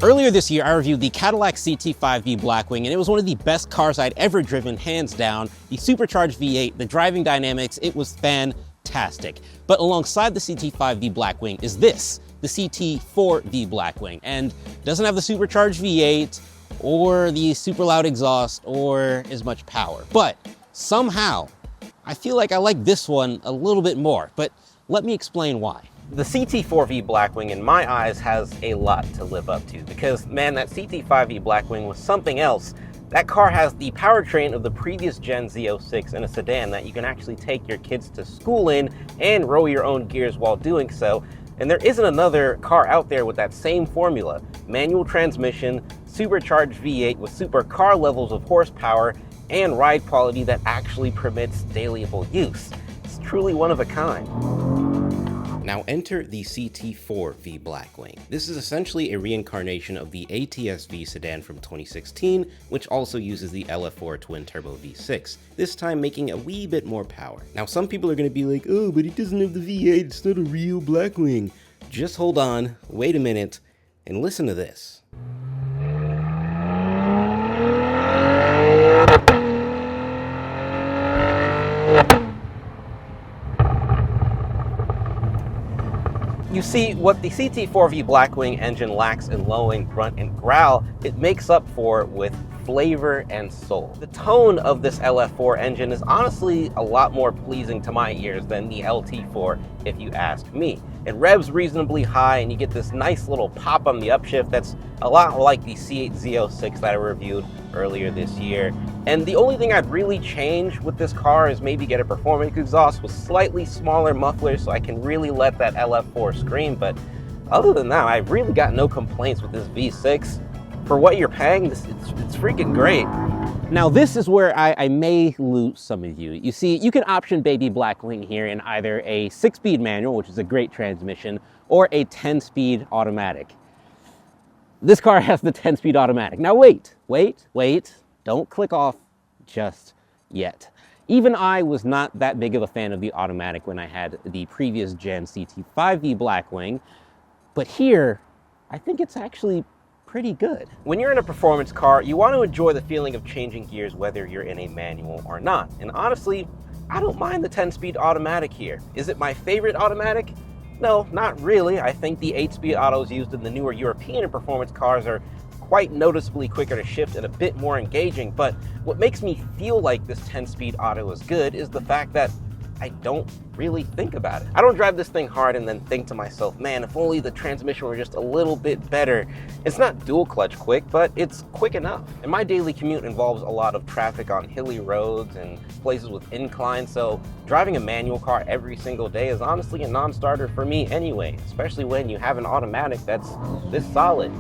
Earlier this year, I reviewed the Cadillac CT4-V Blackwing, and it was one of the best cars I'd ever driven, hands down. The supercharged V8, the driving dynamics, it was fantastic. But alongside the CT4-V Blackwing is this, the CT4-V Blackwing, and doesn't have the supercharged V8 or the super loud exhaust or as much power. But somehow, I feel like I like this one a little bit more, but let me explain why. The CT4-V Blackwing, in my eyes, has a lot to live up to because, man, that CT4-V Blackwing was something else. That car has the powertrain of the previous gen Z06 in a sedan that you can actually take your kids to school in and roll your own gears while doing so. And there isn't another car out there with that same formula. Manual transmission, supercharged V8 with super car levels of horsepower, and ride quality that actually permits dailyable use. It's truly one of a kind. Now enter the CT4-V Blackwing. This is essentially a reincarnation of the ATS-V sedan from 2016, which also uses the LF4 twin-turbo V6, this time making a wee bit more power. Now some people are going to be like, oh, but it doesn't have the V8, it's not a real Blackwing. Just hold on, wait a minute, and listen to this. You see, what the CT4-V Blackwing engine lacks in lowing, grunt, and growl, it makes up for with flavor and soul. The tone of this LF4 engine is honestly a lot more pleasing to my ears than the LT4, if you ask me. It revs reasonably high and you get this nice little pop on the upshift that's a lot like the C8 Z06 that I reviewed earlier this year. And the only thing I'd really change with this car is maybe get a performance exhaust with slightly smaller mufflers so I can really let that LF4 scream. But other than that, I've really got no complaints with this V6. For what you're paying, it's freaking great. Now this is where I may lose some of you. You see, you can option Baby Blackwing here in either a 6-speed manual, which is a great transmission, or a 10-speed automatic. This car has the 10-speed automatic. Now wait, don't click off just yet. Even I was not that big of a fan of the automatic when I had the previous gen CT4-V Blackwing, but here, I think it's actually pretty good. When you're in a performance car, you want to enjoy the feeling of changing gears whether you're in a manual or not. And honestly, I don't mind the 10-speed automatic here. Is it my favorite automatic? No, not really. I think the 8-speed autos used in the newer European performance cars are quite noticeably quicker to shift and a bit more engaging, but what makes me feel like this 10-speed auto is good is the fact that I don't really think about it. I don't drive this thing hard and then think to myself, man, if only the transmission were just a little bit better. It's not dual clutch quick, but it's quick enough. And my daily commute involves a lot of traffic on hilly roads and places with inclines, so driving a manual car every single day is honestly a non-starter for me anyway, especially when you have an automatic that's this solid.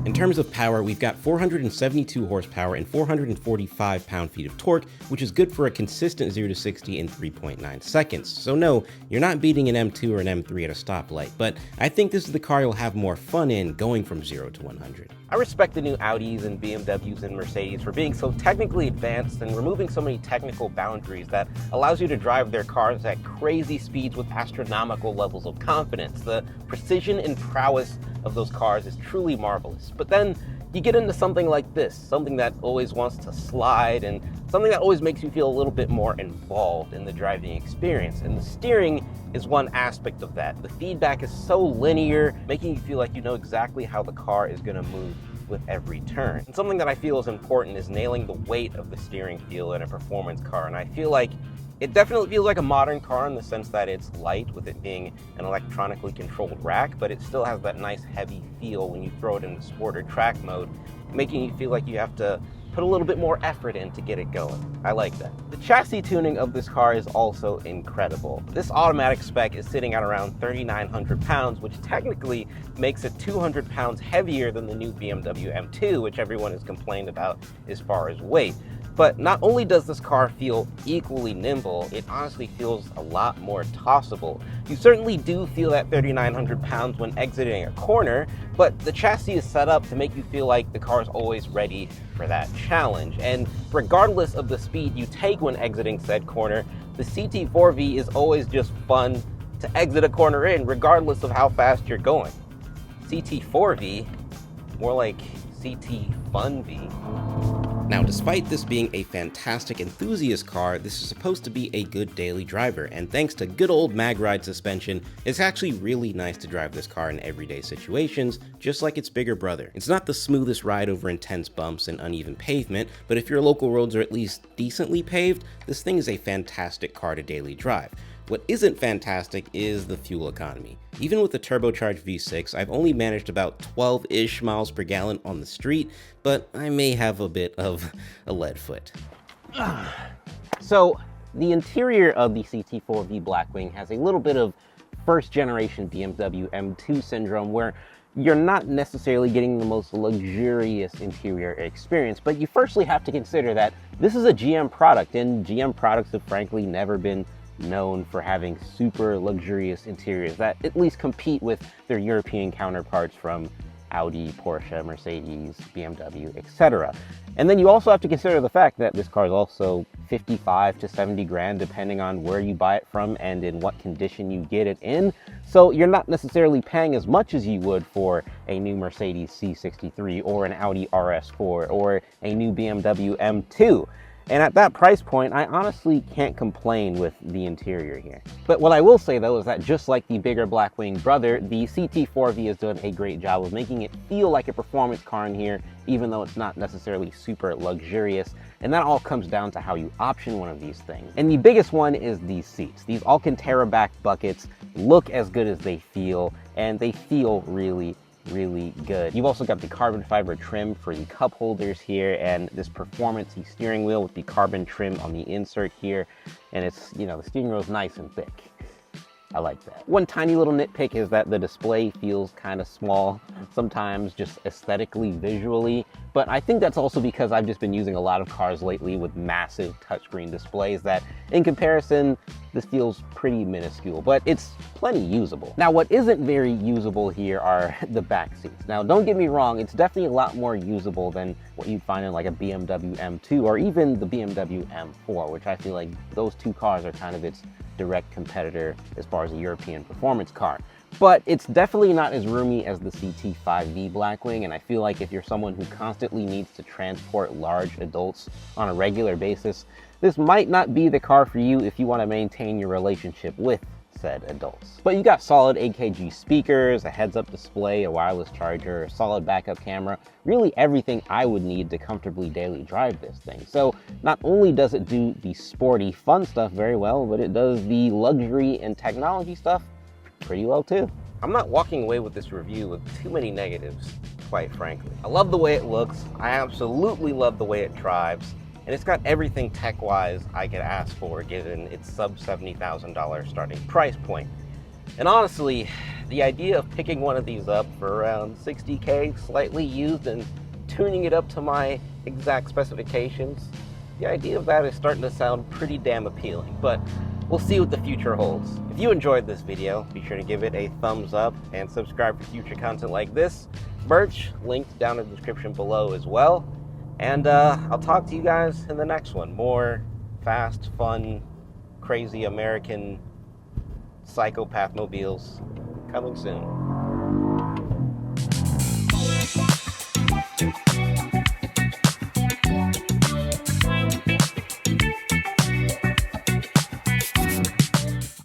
In terms of power, we've got 472 horsepower and 445 pound-feet of torque, which is good for a consistent 0 to 60 in 3.9 seconds. So no, you're not beating an M2 or an M3 at a stoplight, but I think this is the car you'll have more fun in going from 0 to 100. I respect the new Audis and BMWs and Mercedes for being so technically advanced and removing so many technical boundaries that allows you to drive their cars at crazy speeds with astronomical levels of confidence. The precision and prowess of those cars is truly marvelous. But then you get into something like this, something that always wants to slide and something that always makes you feel a little bit more involved in the driving experience. And the steering is one aspect of that. The feedback is so linear, making you feel like you know exactly how the car is going to move with every turn. And something that I feel is important is nailing the weight of the steering feel in a performance car. And I feel like it definitely feels like a modern car in the sense that it's light with it being an electronically controlled rack, but it still has that nice heavy feel when you throw it into sport or track mode, making you feel like you have to put a little bit more effort in to get it going. I like that. The chassis tuning of this car is also incredible. This automatic spec is sitting at around 3,900 pounds, which technically makes it 200 pounds heavier than the new BMW M2, which everyone has complained about as far as weight. But not only does this car feel equally nimble, it honestly feels a lot more tossable. You certainly do feel that 3,900 pounds when exiting a corner, but the chassis is set up to make you feel like the car is always ready for that challenge. And regardless of the speed you take when exiting said corner, the CT4-V is always just fun to exit a corner in, regardless of how fast you're going. CT4-V More like CT4-V. Now, despite this being a fantastic enthusiast car, this is supposed to be a good daily driver, and thanks to good old mag ride suspension, it's actually really nice to drive this car in everyday situations, just like its bigger brother. It's not the smoothest ride over intense bumps and uneven pavement, but if your local roads are at least decently paved, this thing is a fantastic car to daily drive. What isn't fantastic is the fuel economy. Even with the turbocharged V6, I've only managed about 12-ish miles per gallon on the street, but I may have a bit of a lead foot. So, the interior of the CT4-V Blackwing has a little bit of first-generation BMW M2 syndrome, where you're not necessarily getting the most luxurious interior experience, but you firstly have to consider that this is a GM product, and GM products have frankly never been known for having super luxurious interiors that at least compete with their European counterparts from Audi, Porsche, Mercedes, BMW, etc. And then you also have to consider the fact that this car is also 55 to 70 grand depending on where you buy it from and in what condition you get it in. So you're not necessarily paying as much as you would for a new Mercedes C63 or an Audi RS4 or a new BMW M2. And at that price point, I honestly can't complain with the interior here. But what I will say though is that just like the bigger Blackwing brother, the CT4-V has done a great job of making it feel like a performance car in here, even though it's not necessarily super luxurious. And that all comes down to how you option one of these things. And the biggest one is these seats. These Alcantara back buckets look as good as they feel, and they feel really good. You've also got the carbon fiber trim for the cup holders here, and this performance-y steering wheel with the carbon trim on the insert here. And it's, you know, the steering wheel is nice and thick. I like that. One tiny little nitpick is that the display feels kind of small sometimes, just aesthetically, visually, but I think that's also because I've just been using a lot of cars lately with massive touchscreen displays that, in comparison, this feels pretty minuscule, but it's plenty usable. Now, what isn't very usable here are the back seats. Now, don't get me wrong, it's definitely a lot more usable than what you'd find in like a BMW M2 or even the BMW M4, which I feel like those two cars are kind of its direct competitor as far as a European performance car. But it's definitely not as roomy as the CT5-V Blackwing, and I feel like if you're someone who constantly needs to transport large adults on a regular basis, this might not be the car for you if you want to maintain your relationship with said adults. But you got solid AKG speakers, a heads-up display, a wireless charger, a solid backup camera, really everything I would need to comfortably daily drive this thing. So not only does it do the sporty, fun stuff very well, but it does the luxury and technology stuff pretty well too. I'm not walking away with this review with too many negatives, quite frankly. I love the way it looks, I absolutely love the way it drives, and it's got everything tech-wise I could ask for given its sub $70,000 starting price point. And honestly, the idea of picking one of these up for around $60K, slightly used, and tuning it up to my exact specifications, the idea of that is starting to sound pretty damn appealing, but we'll see what the future holds. If you enjoyed this video, be sure to give it a thumbs up and subscribe for future content like this. Merch linked down in the description below as well. And I'll talk to you guys in the next one. More fast, fun, crazy American psychopath mobiles coming soon.